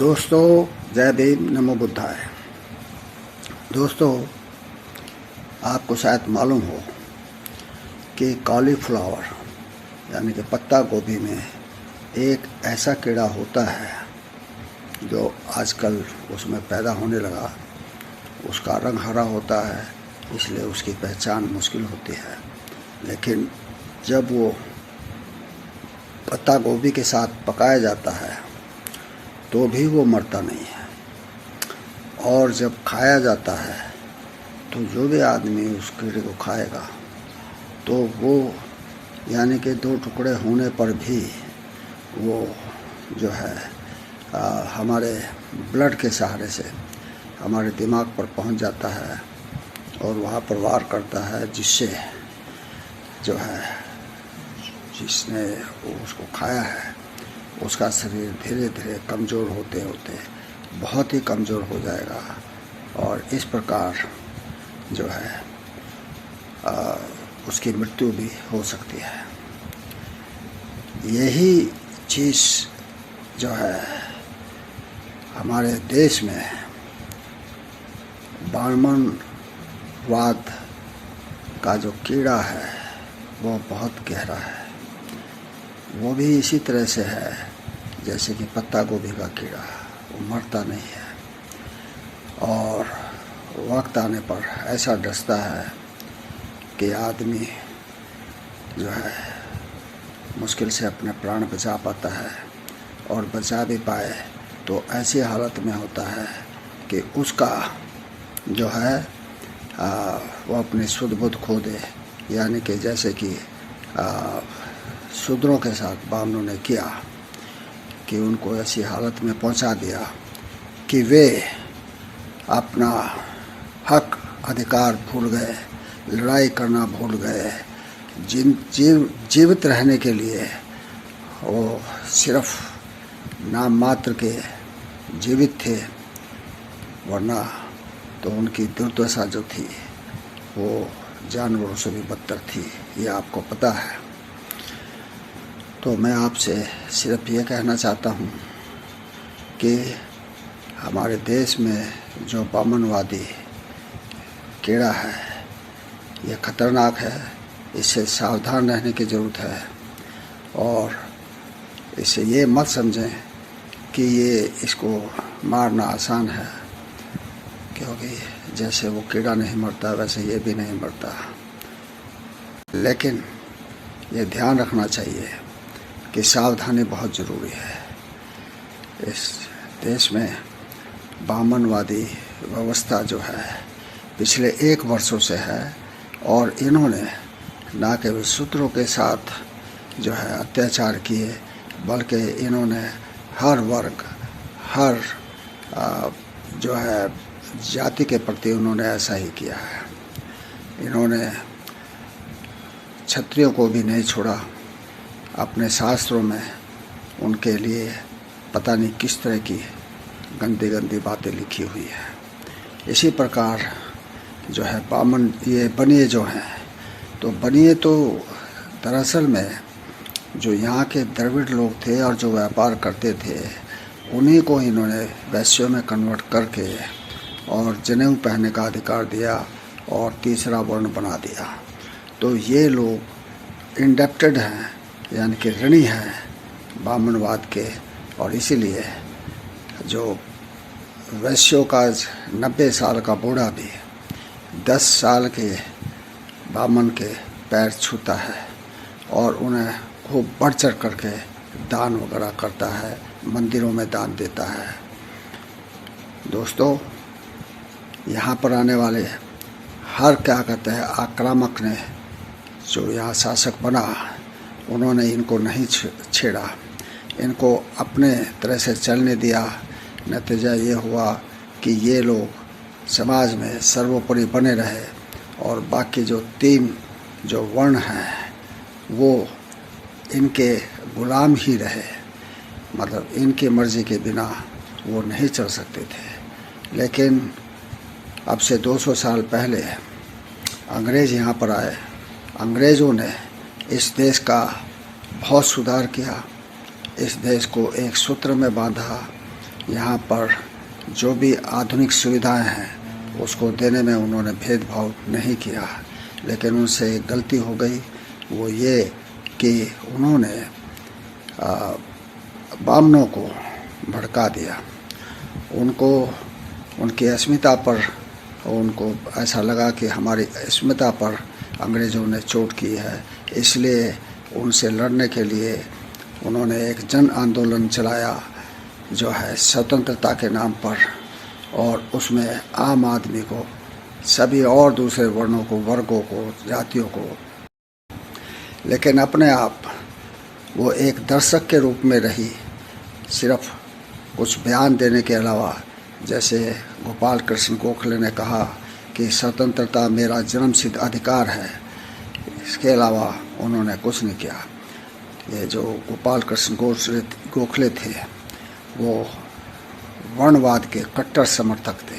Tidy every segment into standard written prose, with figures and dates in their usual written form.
दोस्तों, जय भीम, नमो बुद्धाय। दोस्तों, आपको शायद मालूम हो कि कॉलीफ्लावर यानी कि पत्ता गोभी में एक ऐसा कीड़ा होता है जो आजकल उसमें पैदा होने लगा। उसका रंग हरा होता है, इसलिए उसकी पहचान मुश्किल होती है। लेकिन जब वो पत्ता गोभी के साथ पकाया जाता है तो भी वो मरता नहीं है। और जब खाया जाता है तो जो भी आदमी उस कीड़े को खाएगा तो वो यानी कि दो टुकड़े होने पर भी वो जो है हमारे ब्लड के सहारे से हमारे दिमाग पर पहुंच जाता है और वहाँ पर वार करता है, जिससे जो है जिसने उसको खाया है उसका शरीर धीरे धीरे कमज़ोर होते होते बहुत ही कमज़ोर हो जाएगा और इस प्रकार जो है उसकी मृत्यु भी हो सकती है। यही चीज़ जो है हमारे देश में ब्राह्मणवाद का जो कीड़ा है वो बहुत गहरा है। वो भी इसी तरह से है जैसे कि पत्ता गोभी का कीड़ा, वो मरता नहीं है और वक्त आने पर ऐसा डसता है कि आदमी जो है मुश्किल से अपने प्राण बचा पाता है, और बचा भी पाए तो ऐसी हालत में होता है कि उसका जो है वो अपनी शुद्ध बुद्ध खो दे। यानी कि जैसे कि शूद्रों के साथ ब्राह्मणों ने किया कि उनको ऐसी हालत में पहुंचा दिया कि वे अपना हक अधिकार भूल गए, लड़ाई करना भूल गए। जीवित रहने के लिए वो सिर्फ नाम मात्र के जीवित थे, वरना तो उनकी दुर्दशा जो थी वो जानवरों से भी बदतर थी, ये आपको पता है। तो मैं आपसे सिर्फ ये कहना चाहता हूँ कि हमारे देश में जो ब्राह्मणवादी कीड़ा है ये खतरनाक है, इससे सावधान रहने की ज़रूरत है। और इसे ये मत समझें कि इसको मारना आसान है, क्योंकि जैसे वो कीड़ा नहीं मरता वैसे ये भी नहीं मरता। लेकिन ये ध्यान रखना चाहिए कि सावधानी बहुत ज़रूरी है। इस देश में ब्राह्मणवादी व्यवस्था जो है पिछले 1 वर्षों से है, और इन्होंने ना केवल शूद्रों के साथ जो है अत्याचार किए, बल्कि इन्होंने हर वर्ग, हर जो है जाति के प्रति उन्होंने ऐसा ही किया है। इन्होंने क्षत्रियों को भी नहीं छोड़ा। अपने शास्त्रों में उनके लिए पता नहीं किस तरह की गंदी गंदी बातें लिखी हुई है। इसी प्रकार जो है ब्राह्मण ये बनिए जो हैं, तो बनिए तो दरअसल में जो यहाँ के द्रविड़ लोग थे और जो व्यापार करते थे उन्हीं को इन्होंने वैश्यों में कन्वर्ट करके और जनेऊ पहनने का अधिकार दिया और तीसरा वर्ण बना दिया। तो ये लोग इंडेप्टेड हैं, यानी कि ऋणी हैं ब्राह्मणवाद के। और इसीलिए जो वैश्यों का 90 साल का बूढ़ा भी 10 साल के ब्राह्मण के पैर छूता है और उन्हें खूब बढ़ चढ़ करके दान वगैरह करता है, मंदिरों में दान देता है। दोस्तों, यहाँ पर आने वाले हर क्या कहते हैं आक्रामक ने जो यहाँ शासक बना, उन्होंने इनको नहीं छेड़ा, इनको अपने तरह से चलने दिया। नतीजा ये हुआ कि ये लोग समाज में सर्वोपरि बने रहे और बाकी जो 3 जो वर्ण हैं वो इनके गुलाम ही रहे। मतलब इनकी मर्ज़ी के बिना वो नहीं चल सकते थे। लेकिन अब से 200 साल पहले अंग्रेज़ यहाँ पर आए। अंग्रेज़ों ने इस देश का बहुत सुधार किया, इस देश को एक सूत्र में बांधा यहाँ पर जो भी आधुनिक सुविधाएं हैं उसको देने में उन्होंने भेदभाव नहीं किया, लेकिन उनसे एक गलती हो गई, वो ये कि उन्होंने बामनों को भड़का दिया। उनको उनकी अस्मिता पर, उनको ऐसा लगा कि हमारी अस्मिता पर अंग्रेज़ों ने चोट की है, इसलिए उनसे लड़ने के लिए उन्होंने एक जन आंदोलन चलाया जो है स्वतंत्रता के नाम पर, और उसमें आम आदमी को, सभी और दूसरे वर्णों को, वर्गों को, जातियों को, लेकिन अपने आप वो एक दर्शक के रूप में रही, सिर्फ कुछ बयान देने के अलावा। जैसे गोपाल कृष्ण गोखले ने कहा कि स्वतंत्रता मेरा जन्मसिद्ध अधिकार है, इसके अलावा उन्होंने कुछ नहीं किया। ये जो गोपाल कृष्ण गोखले थे वो वर्णवाद के कट्टर समर्थक थे,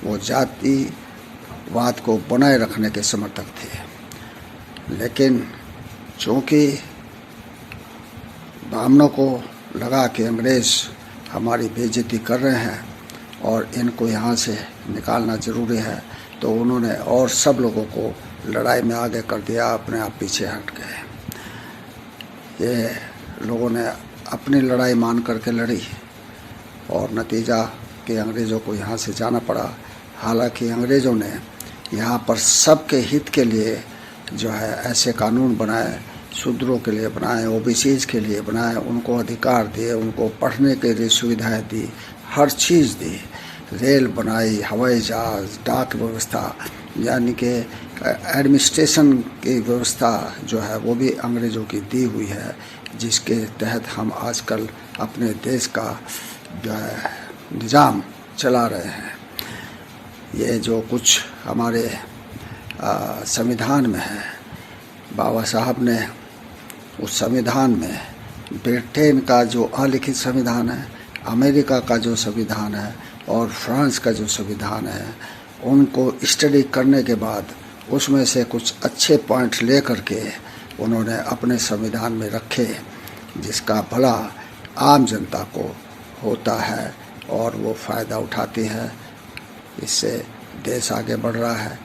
वो जातिवाद को बनाए रखने के समर्थक थे। लेकिन चूँकि ब्राह्मणों को लगा कि अंग्रेज़ हमारी बेइज्जती कर रहे हैं और इनको यहाँ से निकालना ज़रूरी है, तो उन्होंने और सब लोगों को लड़ाई में आगे कर दिया, अपने आप पीछे हट गए। ये लोगों ने अपनी लड़ाई मान करके लड़ी और नतीजा कि अंग्रेज़ों को यहाँ से जाना पड़ा। हालांकि अंग्रेज़ों ने यहाँ पर सबके हित के लिए जो है ऐसे कानून बनाए, शूद्रों के लिए बनाए, ओबीसीज के लिए बनाए, उनको अधिकार दिए, उनको पढ़ने के लिए सुविधाएं दी, हर चीज़ दी, रेल बनाई, हवाई जहाज़, डाक व्यवस्था, यानी कि एडमिनिस्ट्रेशन की व्यवस्था जो है वो भी अंग्रेज़ों की दी हुई है, जिसके तहत हम आजकल अपने देश का जो है निज़ाम चला रहे हैं। ये जो कुछ हमारे संविधान में है, बाबा साहब ने उस संविधान में ब्रिटेन का जो अलिखित संविधान है, अमेरिका का जो संविधान है और फ्रांस का जो संविधान है, उनको स्टडी करने के बाद उसमें से कुछ अच्छे पॉइंट ले करके उन्होंने अपने संविधान में रखे, जिसका भला आम जनता को होता है और वो फ़ायदा उठाती है। इससे देश आगे बढ़ रहा है,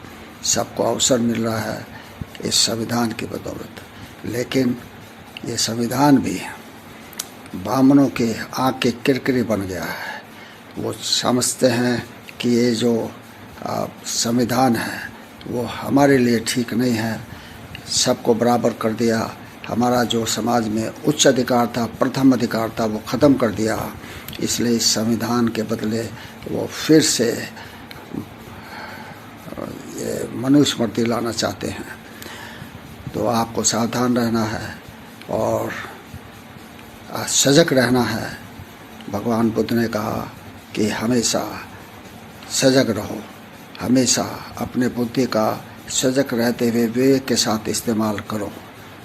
सबको अवसर मिल रहा है इस संविधान की बदौलत। लेकिन ये संविधान भी ब्राह्मणों के आँख के किरकिरी बन गया है। वो समझते हैं कि ये जो संविधान है वो हमारे लिए ठीक नहीं है, सबको बराबर कर दिया, हमारा जो समाज में उच्च अधिकार था, प्रथम अधिकार था, वो ख़त्म कर दिया। इसलिए इस संविधान के बदले वो फिर से ये मनुस्मृति लाना चाहते हैं। तो आपको सावधान रहना है और सजग रहना है। भगवान बुद्ध ने कहा कि हमेशा सजग रहो, हमेशा अपने बुद्धि का सजग रहते हुए विवेक के साथ इस्तेमाल करो,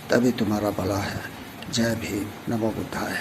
तभी तुम्हारा भला है। जय भीम, नमो बुद्धाय।